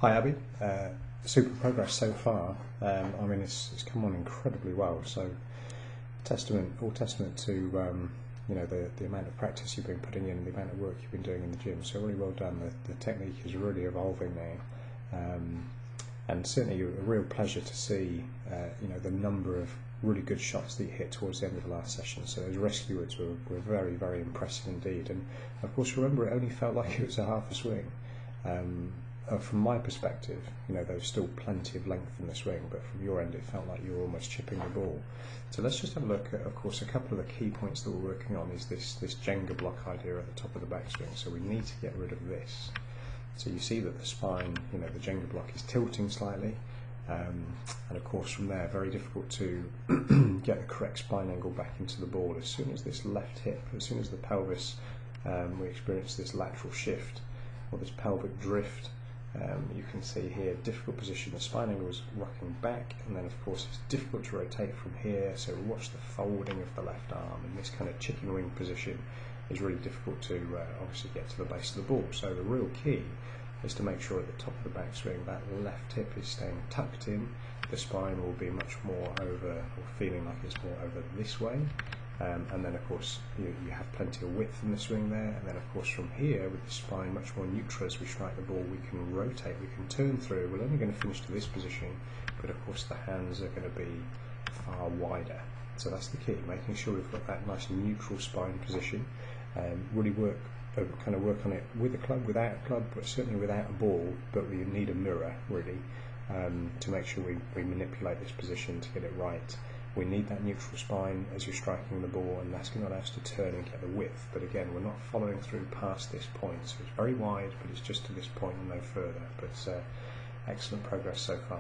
Hi Abby, super progress so far. I mean, it's come on incredibly well. So, all testament to the amount of practice you've been putting in, the amount of work you've been doing in the gym. So really well done. The technique is really evolving now, and certainly a real pleasure to see the number of really good shots that you hit towards the end of the last session. So those rescuers were very, very impressive indeed. And of course, remember, it only felt like it was a half a swing. From my perspective, there was still plenty of length in the swing, but from your end it felt like you were almost chipping the ball. So let's just have a look at, of course, a couple of the key points that we're working on is this Jenga block idea at the top of the backswing. So we need to get rid of this. So you see that the spine, the Jenga block is tilting slightly, and of course from there, very difficult to get the correct spine angle back into the ball. As soon as this left hip, as soon as the pelvis, we experience this lateral shift, or this pelvic drift. You can see here, difficult position, the spine angle is rocking back, and then of course it's difficult to rotate from here, so watch the folding of the left arm, and this kind of chicken wing position is really difficult to obviously get to the base of the ball. So the real key is to make sure at the top of the backswing that left hip is staying tucked in, the spine will be much more over, or feeling like it's more over this way. And then of course you have plenty of width in the swing there, and then of course from here with the spine much more neutral as we strike the ball, we can rotate, we can turn through. We're only going to finish to this position, but of course the hands are going to be far wider. So that's the key, making sure we've got that nice neutral spine position. Really work on it with a club, without a club, but certainly without a ball, but we need a mirror really to make sure we manipulate this position to get it right. We need that neutral spine as you're striking the ball, and that's going to allow us to turn and get the width. But again, we're not following through past this point, so it's very wide, but it's just to this point and no further. But excellent progress so far.